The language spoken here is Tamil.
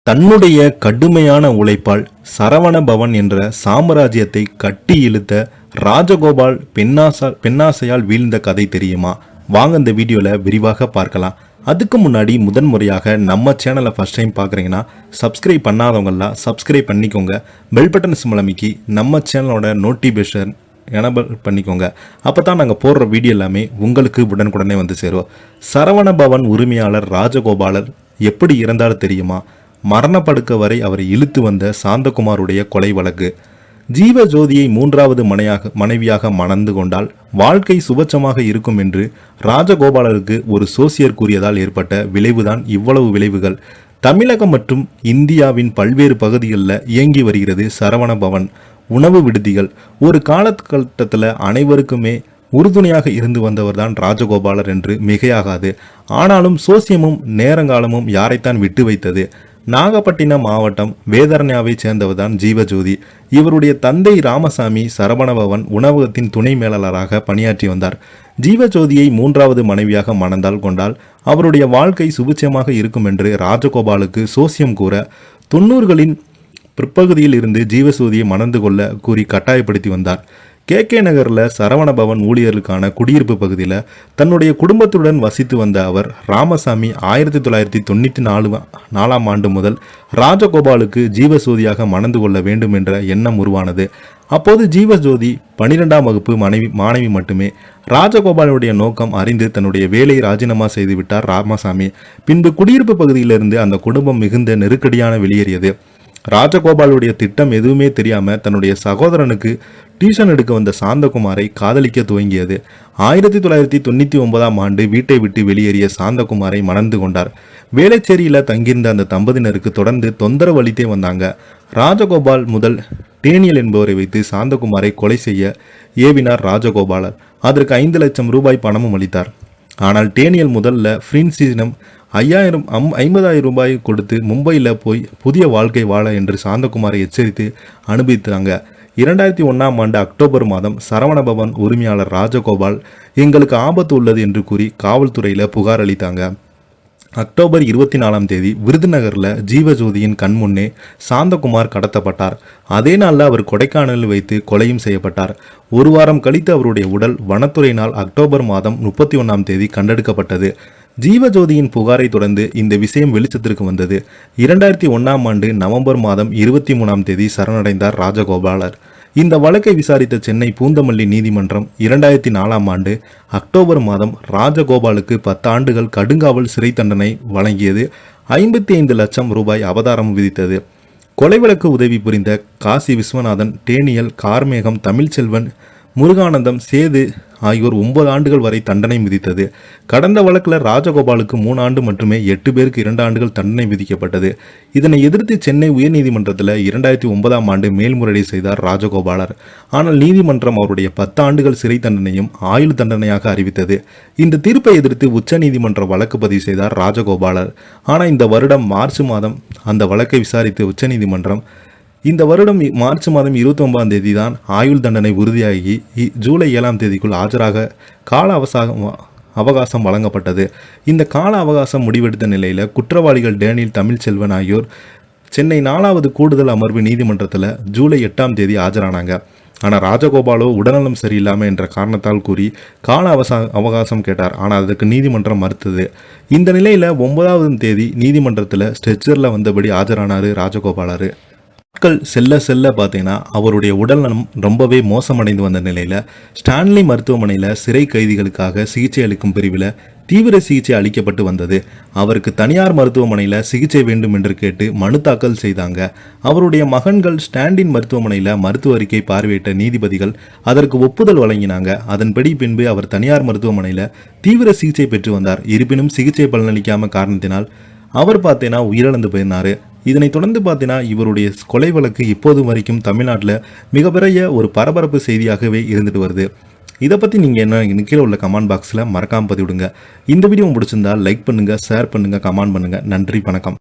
தன்னுடைய கடுமையான உழைப்பால் சரவண பவன் என்ற சாம்ராஜ்யத்தை கட்டி இழுத்த ராஜகோபால் பெண்ணாசையால் வீழ்ந்த கதை தெரியுமா? வாங்க இந்த வீடியோவில் விரிவாக பார்க்கலாம். அதுக்கு முன்னாடி முதன்முறையாக நம்ம சேனலை ஃபர்ஸ்ட் டைம் பார்க்குறீங்கன்னா சப்ஸ்கிரைப் பண்ணாதவங்களாம் சப்ஸ்கிரைப் பண்ணிக்கோங்க. பெல் பட்டன் சிம்பல் அமைக்கி நம்ம சேனலோட நோட்டிஃபிகேஷன் எனபிள் பண்ணிக்கோங்க. அப்போ தான் நாங்கள் போடுற வீடியோ எல்லாமே உங்களுக்கு உடனுக்குடனே வந்து சேருவோம். சரவண பவன் உரிமையாளர் ராஜகோபாலர் எப்படி இறந்தாலும் தெரியுமா? மரணப்படுக்க வரை அவரை இழுத்து வந்த சாந்தகுமாருடைய கொலை வழக்கு. ஜீவஜோதியை மூன்றாவது மனைவியாக மணந்து கொண்டால் வாழ்க்கை சுபட்சமாக இருக்கும் என்று ராஜகோபாலருக்கு ஒரு சோசியர் கூறியதால் ஏற்பட்ட விளைவுதான் இவ்வளவு விளைவுகள். தமிழகம் மற்றும் இந்தியாவின் பல்வேறு பகுதிகளில் இயங்கி வருகிறது சரவண பவன் உணவு விடுதிகள். ஒரு காலகட்டத்தில் அனைவருக்குமே உறுதுணையாக இருந்து வந்தவர் தான் ராஜகோபாலர் என்று மிகையாகாது. ஆனாலும் சோசியமும் நேரங்காலமும் யாரைத்தான் விட்டு வைத்தது? நாகப்பட்டினம் மாவட்டம் வேதரண்யாவை சேர்ந்தவர் தான் ஜீவஜோதி. இவருடைய தந்தை ராமசாமி சரவணபவன் உணவகத்தின் துணை மேலாளராக பணியாற்றி வந்தார். ஜீவஜோதியை மூன்றாவது மனைவியாக மணந்தால் கொண்டால் அவருடைய வாழ்க்கை சுபிட்சமாக இருக்கும் என்று ராஜகோபாலுக்கு சோசியம் கூற 90களின் பிற்பகுதியில் இருந்து ஜீவஜோதியை மணந்து கொள்ள கூறி கட்டாயப்படுத்தி வந்தார். கே நகரில் சரவணபவன் ஊழியர்களுக்கான குடியிருப்பு பகுதியில் தன்னுடைய குடும்பத்துடன் வசித்து வந்த அவர் ராமசாமி 1994 ஆண்டு முதல் ராஜகோபாலுக்கு ஜீவஜோதியாக மணந்து கொள்ள வேண்டும் என்ற எண்ணம் உருவானது. அப்போது ஜீவஜோதி 12ஆம் வகுப்பு மாணவி மட்டுமே. ராஜகோபாலுடைய நோக்கம் அறிந்து தன்னுடைய வேலையை ராஜினாமா செய்துவிட்டார் ராமசாமி. பின்பு குடியிருப்பு பகுதியிலிருந்து அந்த குடும்பம் மிகுந்த நெருக்கடியான வெளியேறியது. ராஜகோபாலுடைய திட்டம் எதுவுமே தெரியாம தன்னுடைய சகோதரனுக்கு டியூஷன் எடுக்க வந்த சாந்தகுமாரை காதலிக்க துவங்கியது. 1999ஆம் ஆண்டு வீட்டை விட்டு வெளியேறிய சாந்தகுமாரை மணந்து கொண்டார். வேளச்சேரியில தங்கியிருந்த அந்த தம்பதியினருக்கு தொடர்ந்து தொந்தரவு அளித்தே வந்தாங்க. ராஜகோபால் முதல் டேனியல் என்பவரை வைத்து சாந்தகுமாரை கொலை செய்ய ஏவினார் ராஜகோபாலர். அதற்கு 5 லட்சம் ரூபாய் பணமும் அளித்தார். ஆனால் டேனியல் முதல்ல ஃப்ரீன்சிடம் 50,000 ரூபாய் கொடுத்து மும்பையில் போய் புதிய வாழ்க்கை வாழ என்று சாந்தகுமாரை எச்சரித்து அனுபவித்தாங்க. 2001ஆம் ஆண்டு அக்டோபர் மாதம் சரவணபவன் உரிமையாளர் ராஜகோபால் எங்களுக்கு ஆபத்து உள்ளது என்று கூறி காவல்துறையில் புகார் அளித்தாங்க. அக்டோபர் 24ஆம் தேதி விருதுநகரில் ஜீவஜோதியின் கண்முன்னே சாந்தகுமார் கடத்தப்பட்டார். அதே நாளில் அவர் கொடைக்கானலில் வைத்து கொலையும் செய்யப்பட்டார். ஒரு வாரம் கழித்து அவருடைய உடல் வனத்துறையினால் அக்டோபர் மாதம் 31ஆம் தேதி கண்டெடுக்கப்பட்டது. ஜீவஜோதியின் புகாரை தொடர்ந்து இந்த விஷயம் வெளிச்சத்திற்கு வந்தது. 2001ஆம் ஆண்டு நவம்பர் மாதம் 23ஆம் தேதி சரணடைந்தார் ராஜகோபாலர். இந்த வழக்கை விசாரித்த சென்னை பூந்தமல்லி நீதிமன்றம் 2004ஆம் ஆண்டு அக்டோபர் மாதம் ராஜகோபாலுக்கு 10 ஆண்டுகள் கடுங்காவல் சிறை தண்டனை வழங்கியது. 55 லட்சம் ரூபாய் அபதாரம் விதித்தது. கொலை வழக்கு உதவி புரிந்த காசி விஸ்வநாதன், டேனியல், கார்மேகம், தமிழ்ச்செல்வன், முருகானந்தம், சேது ஆகியோர் 9 ஆண்டுகள் வரை தண்டனை விதித்தது. கடந்த வழக்கில் ராஜகோபாலுக்கு 3 ஆண்டு மட்டுமே 8 பேருக்கு 2 ஆண்டுகள் தண்டனை விதிக்கப்பட்டது. இதனை எதிர்த்து சென்னை உயர்நீதிமன்றத்தில் 2009ஆம் ஆண்டு மேல்முறையீடு செய்தார் ராஜகோபாலர். ஆனால் நீதிமன்றம் அவருடைய 10 ஆண்டுகள் சிறை தண்டனையும் ஆயுள் தண்டனையாக அறிவித்தது. இந்த தீர்ப்பை எதிர்த்து உச்சநீதிமன்ற வழக்கு பதிவு செய்தார் ராஜகோபாலர். ஆனால் இந்த வருடம் மார்ச் மாதம் அந்த வழக்கை விசாரித்து உச்சநீதிமன்றம் இந்த வருடம் மார்ச் மாதம் 29ஆம் தேதி தான் ஆயுள் தண்டனை உறுதியாகி ஜூலை 7ஆம் தேதிக்குள் ஆஜராக கால அவகாசம் வழங்கப்பட்டது. இந்த கால அவகாசம் முடிவெடுத்த நிலையில் குற்றவாளிகள் டேனியல், தமிழ்ச்செல்வன் ஆகியோர் சென்னை 4வது கூடுதல் அமர்வு நீதிமன்றத்தில் ஜூலை 8ஆம் தேதி ஆஜரானாங்க. ஆனால் ராஜகோபாலோ உடல்நலம் சரியில்லாமல் என்ற காரணத்தால் கூறி கால அவகாசம் கேட்டார். ஆனால் அதற்கு நீதிமன்றம் மறுத்தது. இந்த நிலையில் 9ஆம் தேதி நீதிமன்றத்தில் ஸ்ட்ரெச்சரில் வந்தபடி ஆஜரானார் ராஜகோபாலர். நாட்கள் செல்ல செல்ல பார்த்தீங்கன்னா அவருடைய உடல்நலம் ரொம்பவே மோசமடைந்து வந்த நிலையில் ஸ்டான்லி மருத்துவமனையில் சிறை கைதிகளுக்காக சிகிச்சை அளிக்கும் பிரிவில் தீவிர சிகிச்சை அளிக்கப்பட்டு வந்தது. அவருக்கு தனியார் மருத்துவமனையில் சிகிச்சை வேண்டும் என்று கேட்டு மனு தாக்கல் செய்தாங்க. அவருடைய மகன்கள் ஸ்டாண்டின் மருத்துவமனையில் மருத்துவ அறிக்கை பார்வையிட்ட நீதிபதிகள் அதற்கு ஒப்புதல் வழங்கினாங்க. அதன்படி பின்பு அவர் தனியார் மருத்துவமனையில் தீவிர சிகிச்சை பெற்று வந்தார். இருப்பினும் சிகிச்சை பலனளிக்காம காரணத்தினால் அவர் பார்த்தீங்கன்னா உயிரிழந்து போயிருந்தார். இதனை தொடர்ந்து பார்த்தீங்கன்னா இவருடைய கொலை வழக்கு இப்போது வரைக்கும் தமிழ்நாட்டில் மிகப்பெரிய ஒரு பரபரப்பு செய்தியாகவே இருந்துட்டு வருது. இதை பற்றி நீங்கள் என்ன கீழே உள்ள கமெண்ட் பாக்ஸில் மறக்காமல் பதிவிடுங்க. இந்த வீடியோ பிடிச்சிருந்தால் லைக் பண்ணுங்கள், ஷேர் பண்ணுங்கள், கமெண்ட் பண்ணுங்கள். நன்றி, வணக்கம்.